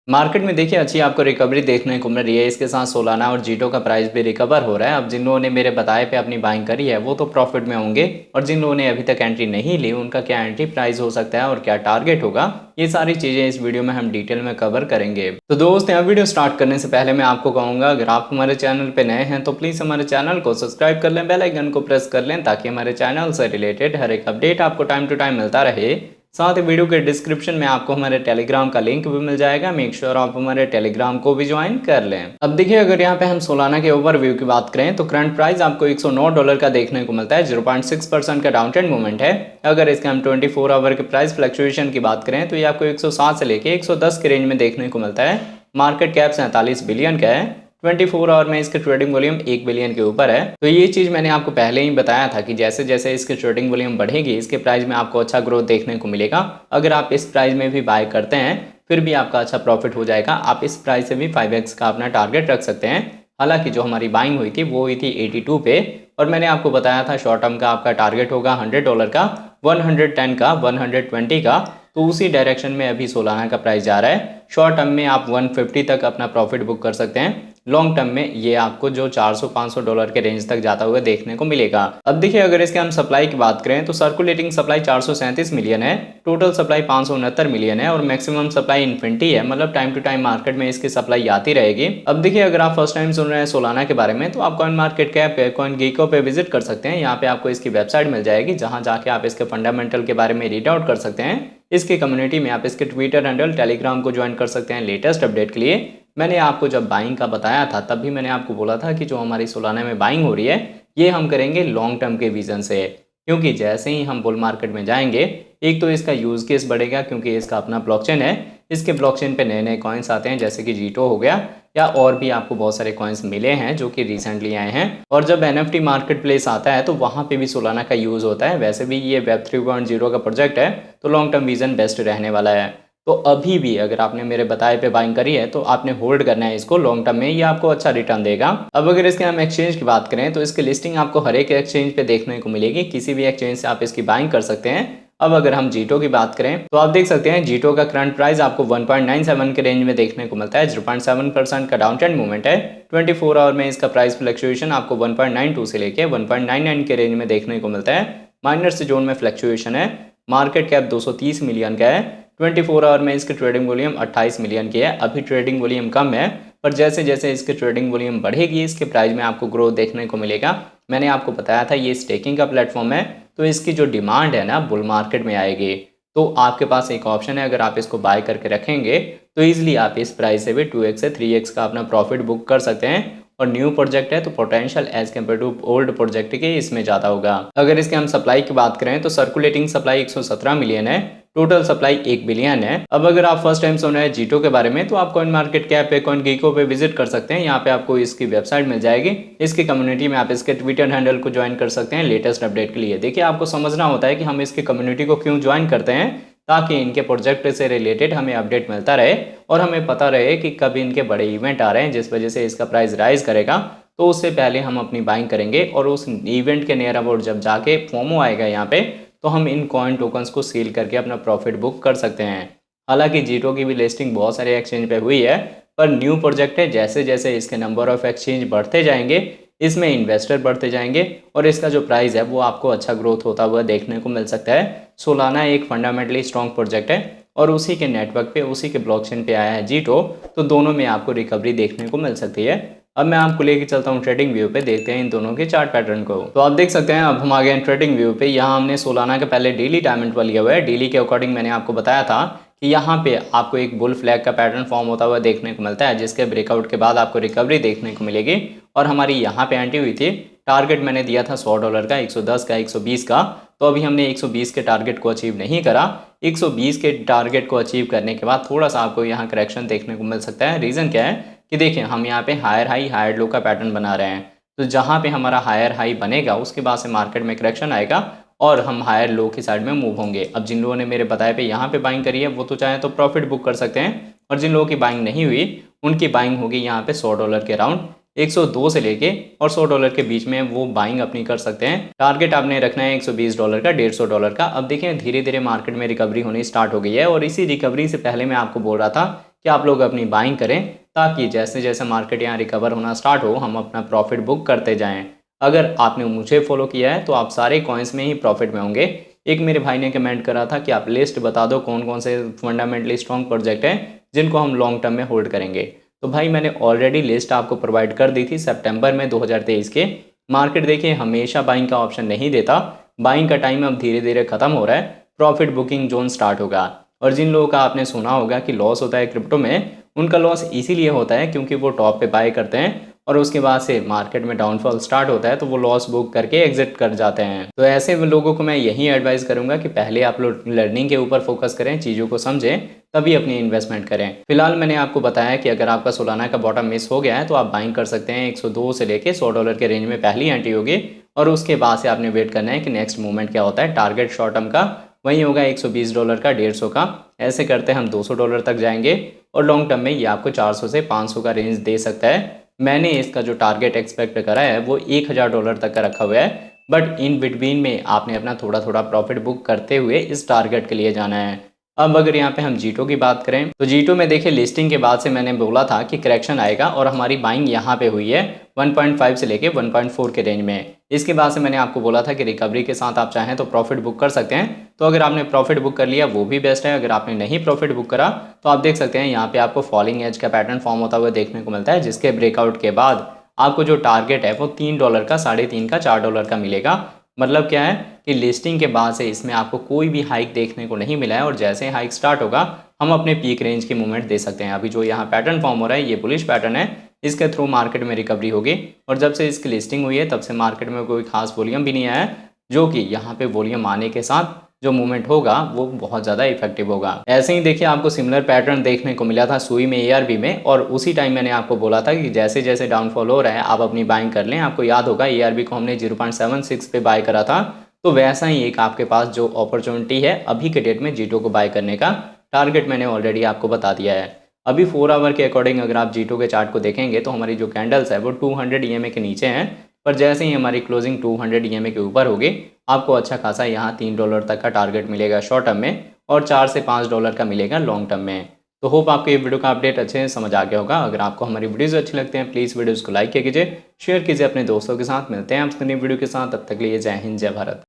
Market में देखिए अच्छी आपको रिकवरी देखने को मिल रही है। इसके साथ सोलाना और जीटो का प्राइस भी रिकवर हो रहा है। अब जिन लोगों ने मेरे बताए पे अपनी बाइंग करी है वो तो प्रॉफिट में होंगे, और जिन लोगों ने अभी तक एंट्री नहीं ली उनका क्या एंट्री प्राइस हो सकता है और क्या टारगेट होगा, ये सारी चीज़ें इस वीडियो में हम डिटेल में कवर करेंगे। तो दोस्त यहाँ वीडियो स्टार्ट करने से पहले मैं आपको कहूँगा, अगर आप हमारे चैनल पर नए हैं तो प्लीज़ हमारे चैनल को सब्सक्राइब कर लें, बेल आइकन को प्रेस कर लें, ताकि हमारे चैनल से रिलेटेड हर एक अपडेट आपको टाइम टू टाइम मिलता रहे। साथ ही वीडियो के डिस्क्रिप्शन में आपको हमारे टेलीग्राम का लिंक भी मिल जाएगा। मेक श्योर आप हमारे टेलीग्राम को भी ज्वाइन कर लें। अब देखिए, अगर यहाँ पे हम सोलाना के ओवरव्यू की बात करें तो करंट प्राइस आपको $109 का देखने को मिलता है। 0.6% का डाउन ट्रेंड मूवमेंट है। अगर इसके हम 24 आवर के प्राइस फ्लक्चुएशन की बात करें तो ये आपको 107 से लेके 110 के रेंज में देखने को मिलता है। मार्केट कैप 47 बिलियन का है। 24 आवर में इसके ट्रेडिंग वॉल्यूम 1 बिलियन के ऊपर है। तो ये चीज़ मैंने आपको पहले ही बताया था कि जैसे जैसे इसके ट्रेडिंग वॉल्यूम बढ़ेगी इसके प्राइस में आपको अच्छा ग्रोथ देखने को मिलेगा। अगर आप इस प्राइस में भी बाय करते हैं फिर भी आपका अच्छा प्रॉफिट हो जाएगा। आप इस प्राइस से भी 5x का अपना टारगेट रख सकते हैं। हालांकि जो हमारी बाइंग हुई थी वो हुई थी 82 पे, और मैंने आपको बताया था शॉर्ट टर्म का आपका टारगेट होगा $100 का, 110 का, 120 का। तो उसी डायरेक्शन में अभी सोलाना का प्राइस जा रहा है। शॉर्ट टर्म में आप 150 तक अपना प्रॉफिट बुक कर सकते हैं। लॉन्ग टर्म में ये आपको जो $400-500 के रेंज तक जाता हुआ देखने को मिलेगा। अब देखिए, अगर इसके हम सप्लाई की बात करें तो सर्कुलेटिंग सप्लाई 437 मिलियन है, टोटल सप्लाई 569 मिलियन है, और मैक्सिमम सप्लाई इन्फिनिटी है। मतलब टाइम टू टाइम मार्केट में इसकी सप्लाई आती रहेगी। अब देखिए, अगर आप फर्स्ट टाइम सुन रहे हैं सोलाना के बारे में तो आप कॉइन मार्केट कैप पे, कॉइन गीको पे विजिट कर सकते हैं। यहाँ पे आपको इसकी वेबसाइट मिल जाएगी, जहाँ जाके आप इसके फंडामेंटल के बारे में रीड आउट कर सकते हैं। इसकी कम्युनिटी में आप इसके ट्विटर हैंडल, टेलीग्राम को ज्वाइन कर सकते हैं लेटेस्ट अपडेट के लिए। मैंने आपको जब बाइंग का बताया था तब भी मैंने आपको बोला था कि जो हमारी सोलाना में बाइंग हो रही है ये हम करेंगे लॉन्ग टर्म के विजन से, क्योंकि जैसे ही हम बुल मार्केट में जाएंगे एक तो इसका यूज़ केस बढ़ेगा, क्योंकि इसका अपना ब्लॉकचेन है। इसके ब्लॉकचेन पे नए नए कॉइन्स आते हैं, जैसे कि जीटो हो गया, या और भी आपको बहुत सारे कॉइन्स मिले हैं जो कि रिसेंटली आए हैं। और जब NFT मार्केट प्लेस आता है तो वहाँ पे भी सोलाना का यूज़ होता है। वैसे भी ये वेब 3.0 का प्रोजेक्ट है, तो लॉन्ग टर्म विजन बेस्ट रहने वाला है। तो अभी भी अगर आपने मेरे बताए पे बाइंग करी है तो आपने होल्ड करना है इसको लॉन्ग टर्म में, ये आपको अच्छा रिटर्न देगा। अब अगर इसके हम एक्सचेंज की बात करें तो इसकी लिस्टिंग आपको हर एक एक्सचेंज पे देखने को मिलेगी। किसी भी एक्सचेंज से आप इसकी बाइंग कर सकते हैं। अब अगर हम जीटो की बात करें तो आप देख सकते हैं जीटो का करंट प्राइस आपको 1.97 के रेंज में देखने को मिलता है। 0.7% का डाउन ट्रेंड मूवमेंट है। 24 आवर में इसका प्राइस फ्लक्चुएशन आपको 1.92 से लेके 1.99 के रेंज में देखने को मिलता है। माइनर जोन में फ्लक्चुएशन है। मार्केट कैप 230 मिलियन का है। 24 आवर में इसकी ट्रेडिंग वॉल्यूम 28 मिलियन की है। अभी ट्रेडिंग वॉल्यूम कम है, पर जैसे जैसे इसकी ट्रेडिंग वॉल्यूम बढ़ेगी इसके प्राइस में आपको ग्रोथ देखने को मिलेगा। मैंने आपको बताया था ये स्टेकिंग का प्लेटफॉर्म है, तो इसकी जो डिमांड है ना बुल मार्केट में आएगी। तो आपके पास एक ऑप्शन है, अगर आप इसको बाय करके रखेंगे तो ईजिली आप इस प्राइस से भी 2x से 3x का अपना प्रॉफिट बुक कर सकते हैं। और न्यू प्रोजेक्ट है तो potential as compare to old project के इसमें ज़्यादा होगा। अगर इसके हम सप्लाई की बात करें तो सर्कुलेटिंग सप्लाई 117 मिलियन है, टोटल सप्लाई 1 बिलियन है। अब अगर आप फर्स्ट टाइम सुन रहे हैं जीटो के बारे में तो आप कॉइन मार्केट कैप पे, कॉइन गीको पे विजिट कर सकते हैं। यहाँ पे आपको इसकी वेबसाइट मिल जाएगी। इसकी कम्युनिटी में आप इसके ट्विटर हैंडल को ज्वाइन कर सकते हैं लेटेस्ट अपडेट के लिए। देखिए, आपको समझना होता है कि हम इसकी कम्युनिटी को क्यों ज्वाइन करते हैं, ताकि इनके प्रोजेक्ट से रिलेटेड हमें अपडेट मिलता रहे और हमें पता रहे कि कब इनके बड़े इवेंट आ रहे हैं जिस वजह से इसका प्राइस राइज करेगा। तो उससे पहले हम अपनी बाइंग करेंगे, और उस इवेंट के नियर अबाउट जब जाके फोमो आएगा यहाँ पे तो हम इन कॉइन टोकन्स को सील करके अपना प्रॉफिट बुक कर सकते हैं। हालांकि जीटो की भी लिस्टिंग बहुत सारे एक्सचेंज पे हुई है, पर न्यू प्रोजेक्ट है। जैसे जैसे इसके नंबर ऑफ एक्सचेंज बढ़ते जाएंगे इसमें इन्वेस्टर बढ़ते जाएंगे और इसका जो प्राइस है वो आपको अच्छा ग्रोथ होता हुआ देखने को मिल सकता है। सोलाना एक फंडामेंटली स्ट्रॉन्ग प्रोजेक्ट है और उसी के नेटवर्क पे, उसी के ब्लॉकचेन पे आया है जीटो, तो दोनों में आपको रिकवरी देखने को मिल सकती है। अब मैं आपको लेके चलता हूँ ट्रेडिंग व्यू पे, देखते हैं इन दोनों के चार्ट पैटर्न को। तो आप देख सकते हैं अब हम आ गए हैं ट्रेडिंग व्यू पे। यहाँ हमने सोलाना के पहले डेली टाइम इंटरवल लिया हुआ है। डेली के अकॉर्डिंग मैंने आपको बताया था कि यहाँ पे आपको एक बुल फ्लैग का पैटर्न फॉर्म होता हुआ देखने को मिलता है, जिसके ब्रेकआउट के बाद आपको रिकवरी देखने को मिलेगी। और हमारी यहाँ पे एंट्री हुई थी। टारगेट मैंने दिया था $100 का, 110 का, 120 का। तो अभी हमने 120 के टारगेट को अचीव नहीं करा। 120 के टारगेट को अचीव करने के बाद थोड़ा सा आपको यहाँ करेक्शन देखने को मिल सकता है। रीज़न क्या है कि देखिए, हम यहाँ पे हायर हाई हायर लो का पैटर्न बना रहे हैं। तो जहाँ पे हमारा हायर हाई बनेगा उसके बाद से मार्केट में करेक्शन आएगा और हम हायर लो की साइड में मूव होंगे। अब जिन लोगों ने मेरे बताए पे यहाँ पे बाइंग करी है वो तो चाहे तो प्रॉफिट बुक कर सकते हैं, और जिन लोगों की बाइंग नहीं हुई उनकी बाइंग होगी यहाँ पे $100 के अराउंड। 102 से लेके और $100 के बीच में वो बाइंग अपनी कर सकते हैं। टारगेट आपने रखना है $120 का, $150 का। अब देखिए, धीरे धीरे मार्केट में रिकवरी होनी स्टार्ट हो गई है, और इसी रिकवरी से पहले मैं आपको बोल रहा था कि आप लोग अपनी बाइंग करें, ताकि जैसे जैसे मार्केट यहाँ रिकवर होना स्टार्ट हो हम अपना प्रॉफिट बुक करते जाएं। अगर आपने मुझे फॉलो किया है तो आप सारे कॉइन्स में ही प्रॉफिट में होंगे। एक मेरे भाई ने कमेंट करा था कि आप लिस्ट बता दो कौन कौन से फंडामेंटली स्ट्रॉन्ग प्रोजेक्ट हैं जिनको हम लॉन्ग टर्म में होल्ड करेंगे। तो भाई मैंने ऑलरेडी लिस्ट आपको प्रोवाइड कर दी थी सितंबर में 2023 के। मार्केट देखिए हमेशा बाइंग का ऑप्शन नहीं देता, बाइंग का टाइम अब धीरे धीरे खत्म हो रहा है, प्रॉफिट बुकिंग जोन स्टार्ट होगा। और जिन लोगों का आपने सुना होगा कि लॉस होता है क्रिप्टो में, उनका लॉस इसीलिए होता है क्योंकि वो टॉप पे बाय करते हैं और उसके बाद से मार्केट में डाउनफॉल स्टार्ट होता है तो वो लॉस बुक करके एग्जिट कर जाते हैं। तो ऐसे लोगों को मैं यही एडवाइस करूंगा कि पहले आप लोग लर्निंग के ऊपर फोकस करें, चीज़ों को समझें, तभी अपनी इन्वेस्टमेंट करें। फिलहाल मैंने आपको बताया कि अगर आपका सोलाना का बॉटम मिस हो गया है तो आप बाइंग कर सकते हैं। 102 से लेके $100 के रेंज में पहली एंट्री होगी और उसके बाद से आपने वेट करना है कि नेक्स्ट मूवमेंट क्या होता है। टारगेट शॉर्ट टर्म का वही होगा $120 का, 150 का, ऐसे करते हम $200 तक जाएंगे और लॉन्ग टर्म में ये आपको 400 से 500 का रेंज दे सकता है। मैंने इसका जो टारगेट एक्सपेक्ट करा है वो $1000 तक का रखा हुआ है, बट इन बिटवीन में आपने अपना थोड़ा थोड़ा प्रॉफिट बुक करते हुए इस टारगेट के लिए जाना है। अब अगर यहाँ पे हम जीटो की बात करें तो जीटो में देखिए लिस्टिंग के बाद से मैंने बोला था कि करेक्शन आएगा और हमारी बाइंग यहाँ पे हुई है 1.5 से लेके 1.4 के रेंज में। इसके बाद से मैंने आपको बोला था कि रिकवरी के साथ आप चाहें तो प्रॉफिट बुक कर सकते हैं। तो अगर आपने प्रॉफिट बुक कर लिया वो भी बेस्ट है, अगर आपने नहीं प्रॉफिट बुक करा तो आप देख सकते हैं यहाँ पे आपको फॉलिंग एज का पैटर्न फॉर्म होता हुआ देखने को मिलता है, जिसके ब्रेकआउट के बाद आपको जो टारगेट है वो $3 का, $3.5 का, $4 का मिलेगा। मतलब क्या है कि लिस्टिंग के बाद से इसमें आपको कोई भी हाइक देखने को नहीं मिला है और जैसे हाइक स्टार्ट होगा हम अपने पीक रेंज की मूवमेंट दे सकते हैं। अभी जो यहाँ पैटर्न फॉर्म हो रहा है ये बुलिश पैटर्न है, इसके थ्रू मार्केट में रिकवरी होगी और जब से इसकी लिस्टिंग हुई है तब से मार्केट में कोई खास वॉल्यूम भी नहीं आया है, जो कि यहाँ पे वॉल्यूम आने के साथ जो मूवमेंट होगा वो बहुत ज़्यादा इफेक्टिव होगा। ऐसे ही देखिए आपको सिमिलर पैटर्न देखने को मिला था सुई में, एआरबी में, और उसी टाइम मैंने आपको बोला था कि जैसे जैसे डाउनफॉल हो रहा है आप अपनी बाइंग कर लें। आपको याद होगा एआरबी को हमने 0.76 पे बाय करा था, तो वैसा ही एक आपके पास जो अपॉर्चुनिटी है अभी के डेट में जीटो को बाय करने का टारगेट मैंने ऑलरेडी आपको बता दिया है। अभी 4 आवर के अकॉर्डिंग अगर आप जीटो के चार्ट को देखेंगे तो हमारी जो कैंडल्स है वो 200 ईएमए के नीचे हैं, पर जैसे ही हमारी क्लोजिंग 200 ईएमए के ऊपर होगी आपको अच्छा खासा यहाँ $3 तक का टारगेट मिलेगा शॉर्ट टर्म में और $4 से $5 का मिलेगा लॉन्ग टर्म में। तो होप आपको ये वीडियो का अपडेट अच्छे से समझ आ गया होगा। अगर आपको हमारी वीडियोज़ अच्छी लगते हैं प्लीज़ वीडियोज़ को लाइक कीजिए, शेयर कीजिए अपने दोस्तों के साथ। मिलते हैं आपसे नई वीडियो के साथ, तब तक के लिए जय हिंद, जय भारत।